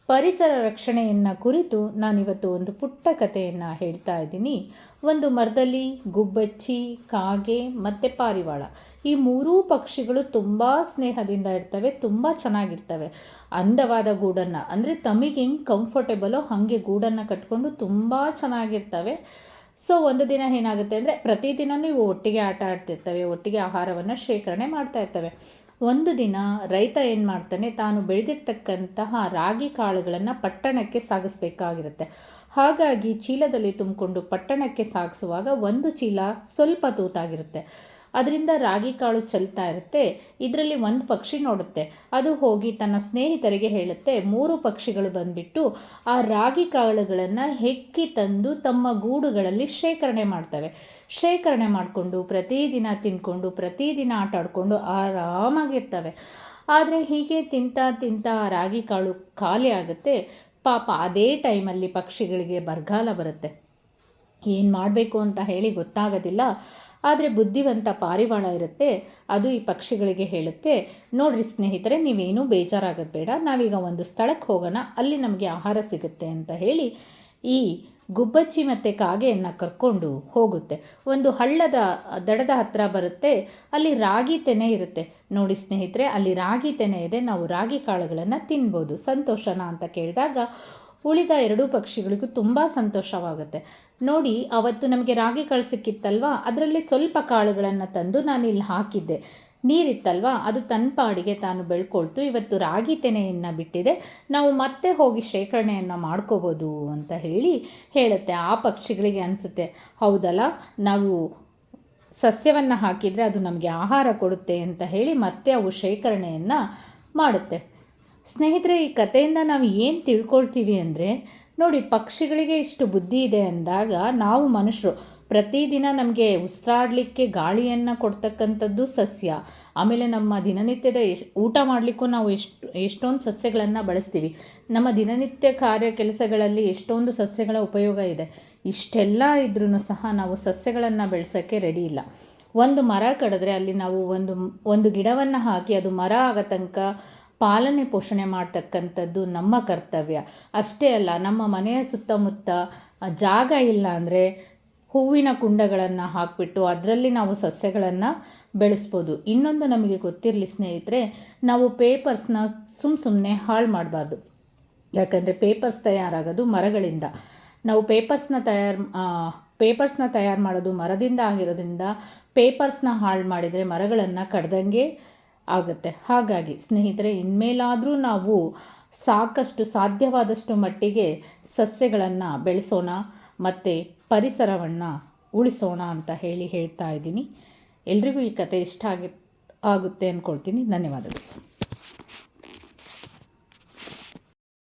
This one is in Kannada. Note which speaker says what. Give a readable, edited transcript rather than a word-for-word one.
Speaker 1: ಪರಿಸರ ರಕ್ಷಣೆಯನ್ನು ಕುರಿತು ನಾನಿವತ್ತು ಒಂದು ಪುಟ್ಟ ಕಥೆಯನ್ನು ಹೇಳ್ತಾ ಇದ್ದೀನಿ. ಒಂದು ಮರದಲ್ಲಿ ಗುಬ್ಬಚ್ಚಿ, ಕಾಗೆ ಮತ್ತು ಪಾರಿವಾಳ ಈ ಮೂರೂ ಪಕ್ಷಿಗಳು ತುಂಬ ಸ್ನೇಹದಿಂದ ಇರ್ತವೆ, ತುಂಬ ಚೆನ್ನಾಗಿರ್ತವೆ. ಅಂದವಾದ ಗೂಡನ್ನು ಅಂದರೆ ತಮಗೆ ಹೆಂಗೆ ಕಂಫರ್ಟೇಬಲೋ ಹಾಗೆ ಗೂಡನ್ನು ಕಟ್ಕೊಂಡು ತುಂಬ ಚೆನ್ನಾಗಿರ್ತವೆ. ಸೊ ಒಂದು ದಿನ ಏನಾಗುತ್ತೆ ಅಂದರೆ ಪ್ರತಿದಿನವೂ ಇವು ಒಟ್ಟಿಗೆ ಆಟ ಆಡ್ತಿರ್ತವೆ, ಒಟ್ಟಿಗೆ ಆಹಾರವನ್ನು ಶೇಖರಣೆ ಮಾಡ್ತಾ ಇರ್ತವೆ. ಒಂದು ದಿನ ರೈತ ಏನು ಮಾಡ್ತಾನೆ, ತಾನು ಬೆಳೆದಿರ್ತಕ್ಕಂತಹ ರಾಗಿ ಕಾಳುಗಳನ್ನು ಪಟ್ಟಣಕ್ಕೆ ಸಾಗಿಸ್ಬೇಕಾಗಿರುತ್ತೆ. ಹಾಗಾಗಿ ಚೀಲದಲ್ಲಿ ತುಂಬಿಕೊಂಡು ಪಟ್ಟಣಕ್ಕೆ ಸಾಗಿಸುವಾಗ ಒಂದು ಚೀಲ ಸ್ವಲ್ಪ ತೂತಾಗಿರುತ್ತೆ. ಅದರಿಂದ ರಾಗಿ ಕಾಳು ಚೆಲ್ತಾ ಇರುತ್ತೆ. ಇದರಲ್ಲಿ ಒಂದು ಪಕ್ಷಿ ನೋಡುತ್ತೆ. ಅದು ಹೋಗಿ ತನ್ನ ಸ್ನೇಹಿತರಿಗೆ ಹೇಳುತ್ತೆ. 3 ಪಕ್ಷಿಗಳು ಬಂದುಬಿಟ್ಟು ಆ ರಾಗಿ ಕಾಳುಗಳನ್ನು ಹೆಕ್ಕಿ ತಂದು ತಮ್ಮ ಗೂಡುಗಳಲ್ಲಿ ಶೇಖರಣೆ ಮಾಡ್ತವೆ. ಶೇಖರಣೆ ಮಾಡಿಕೊಂಡು ಪ್ರತಿದಿನ ತಿಂದ್ಕೊಂಡು ಪ್ರತಿದಿನ ಆಟ ಆಡಿಕೊಂಡು ಆರಾಮಾಗಿರ್ತವೆ. ಆದರೆ ಹೀಗೆ ತಿಂತ ರಾಗಿ ಕಾಳು ಖಾಲಿ ಆಗುತ್ತೆ. ಪಾಪ ಅದೇ ಟೈಮಲ್ಲಿ ಪಕ್ಷಿಗಳಿಗೆ ಬರಗಾಲ ಬರುತ್ತೆ. ಏನು ಮಾಡಬೇಕು ಅಂತ ಹೇಳಿ ಗೊತ್ತಾಗೋದಿಲ್ಲ. ಆದರೆ ಬುದ್ಧಿವಂತ ಪಾರಿವಾಳ ಇರುತ್ತೆ. ಅದು ಈ ಪಕ್ಷಿಗಳಿಗೆ ಹೇಳುತ್ತೆ, ನೋಡ್ರಿ ಸ್ನೇಹಿತರೆ, ನೀವೇನೂ ಬೇಜಾರಾಗೋದು ಬೇಡ, ನಾವೀಗ ಒಂದು ಸ್ಥಳಕ್ಕೆ ಹೋಗೋಣ, ಅಲ್ಲಿ ನಮಗೆ ಆಹಾರ ಸಿಗುತ್ತೆ ಅಂತ ಹೇಳಿ ಈ ಗುಬ್ಬಚ್ಚಿ ಮತ್ತು ಕಾಗೆಯನ್ನು ಕರ್ಕೊಂಡು ಹೋಗುತ್ತೆ. ಒಂದು ಹಳ್ಳದ ದಡದ ಹತ್ತಿರ ಬರುತ್ತೆ. ಅಲ್ಲಿ ರಾಗಿ ತೆನೆ ಇರುತ್ತೆ. ನೋಡಿ ಸ್ನೇಹಿತರೆ, ಅಲ್ಲಿ ರಾಗಿ ತೆನೆ ಇದೆ, ನಾವು ರಾಗಿ ಕಾಳುಗಳನ್ನು ತಿನ್ಬೋದು, ಸಂತೋಷನಾ ಅಂತ ಕೇಳಿದಾಗ ಉಳಿದ 2 ಪಕ್ಷಿಗಳಿಗೂ ತುಂಬ ಸಂತೋಷವಾಗುತ್ತೆ. ನೋಡಿ, ಅವತ್ತು ನಮಗೆ ರಾಗಿ ಕಾಳು ಸಿಕ್ಕಿತ್ತಲ್ವ, ಅದರಲ್ಲಿ ಸ್ವಲ್ಪ ಕಾಳುಗಳನ್ನು ತಂದು ನಾನು ಇಲ್ಲಿ ಹಾಕಿದ್ದೆ. ನೀರಿತ್ತಲ್ವ, ಅದು ತನ್ನ ಪಾಡಿಗೆ ತಾನು ಬೆಳ್ಕೊಳ್ತು. ಇವತ್ತು ರಾಗಿ ತೆನೆಯನ್ನು ಬಿಟ್ಟಿದೆ, ನಾವು ಮತ್ತೆ ಹೋಗಿ ಶೇಖರಣೆಯನ್ನು ಮಾಡ್ಕೋಬೋದು ಅಂತ ಹೇಳುತ್ತೆ. ಆ ಪಕ್ಷಿಗಳಿಗೆ ಅನಿಸುತ್ತೆ, ಹೌದಲ್ಲ, ನಾವು ಸಸ್ಯವನ್ನು ಹಾಕಿದರೆ ಅದು ನಮಗೆ ಆಹಾರ ಕೊಡುತ್ತೆ ಅಂತ ಹೇಳಿ ಮತ್ತೆ ಅವು ಶೇಖರಣೆಯನ್ನು ಮಾಡುತ್ತೆ. ಸ್ನೇಹಿತರೆ, ಈ ಕಥೆಯಿಂದ ನಾವು ಏನು ತಿಳ್ಕೊಳ್ತೀವಿ ಅಂದರೆ, ನೋಡಿ, ಪಕ್ಷಿಗಳಿಗೆ ಇಷ್ಟು ಬುದ್ಧಿ ಇದೆ ಅಂದಾಗ ನಾವು ಮನುಷ್ಯರು ಪ್ರತಿದಿನ ನಮಗೆ ಉಸಿರಾಡಲಿಕ್ಕೆ ಗಾಳಿಯನ್ನು ಕೊಡ್ತಕ್ಕಂಥದ್ದು ಸಸ್ಯ. ಆಮೇಲೆ ನಮ್ಮ ದಿನನಿತ್ಯದ ಊಟ ಮಾಡಲಿಕ್ಕೂ ನಾವು ಎಷ್ಟೊಂದು ಸಸ್ಯಗಳನ್ನು ಬಳಸ್ತೀವಿ. ನಮ್ಮ ದಿನನಿತ್ಯ ಕೆಲಸಗಳಲ್ಲಿ ಎಷ್ಟೊಂದು ಸಸ್ಯಗಳ ಉಪಯೋಗ ಇದೆ. ಇಷ್ಟೆಲ್ಲ ಇದ್ರೂ ಸಹ ನಾವು ಸಸ್ಯಗಳನ್ನು ಬೆಳೆಸೋಕ್ಕೆ ರೆಡಿ ಇಲ್ಲ. ಒಂದು ಮರ ಕಡಿದ್ರೆ ಅಲ್ಲಿ ನಾವು ಒಂದು ಗಿಡವನ್ನು ಹಾಕಿ ಅದು ಮರ ಆಗೋ ತನಕ ಪಾಲನೆ ಪೋಷಣೆ ಮಾಡ್ತಕ್ಕಂಥದ್ದು ನಮ್ಮ ಕರ್ತವ್ಯ. ಅಷ್ಟೇ ಅಲ್ಲ, ನಮ್ಮ ಮನೆಯ ಸುತ್ತಮುತ್ತ ಜಾಗ ಇಲ್ಲ ಅಂದರೆ ಹೂವಿನ ಕುಂಡಗಳನ್ನು ಹಾಕಿಬಿಟ್ಟು ಅದರಲ್ಲಿ ನಾವು ಸಸ್ಯಗಳನ್ನು ಬೆಳೆಸ್ಬೋದು. ಇನ್ನೊಂದು ನಮಗೆ ಗೊತ್ತಿರಲಿ ಸ್ನೇಹಿತರೆ, ನಾವು ಪೇಪರ್ಸ್ನ ಸುಮ್ಮನೆ ಹಾಳು ಮಾಡಬಾರ್ದು. ಯಾಕಂದರೆ ಪೇಪರ್ಸ್ ತಯಾರಾಗೋದು ಮರಗಳಿಂದ. ನಾವು ಪೇಪರ್ಸ್ನ ತಯಾರು ಮಾಡೋದು ಮರದಿಂದ ಆಗಿರೋದ್ರಿಂದ ಪೇಪರ್ಸ್ನ ಹಾಳು ಮಾಡಿದರೆ ಮರಗಳನ್ನು ಕಡ್ದಂಗೆ ಆಗುತ್ತೆ. ಹಾಗಾಗಿ ಸ್ನೇಹಿತರೆ, ಇನ್ಮೇಲಾದರೂ ನಾವು ಸಾಧ್ಯವಾದಷ್ಟು ಮಟ್ಟಿಗೆ ಸಸ್ಯಗಳನ್ನು ಬೆಳೆಸೋಣ ಮತ್ತು ಪರಿಸರವನ್ನು ಉಳಿಸೋಣ ಅಂತ ಹೇಳ್ತಾ ಇದ್ದೀನಿ. ಎಲ್ರಿಗೂ ಈ ಕತೆ ಇಷ್ಟ ಆಗುತ್ತೆ ಅಂದ್ಕೊಳ್ತೀನಿ. ಧನ್ಯವಾದಗಳು.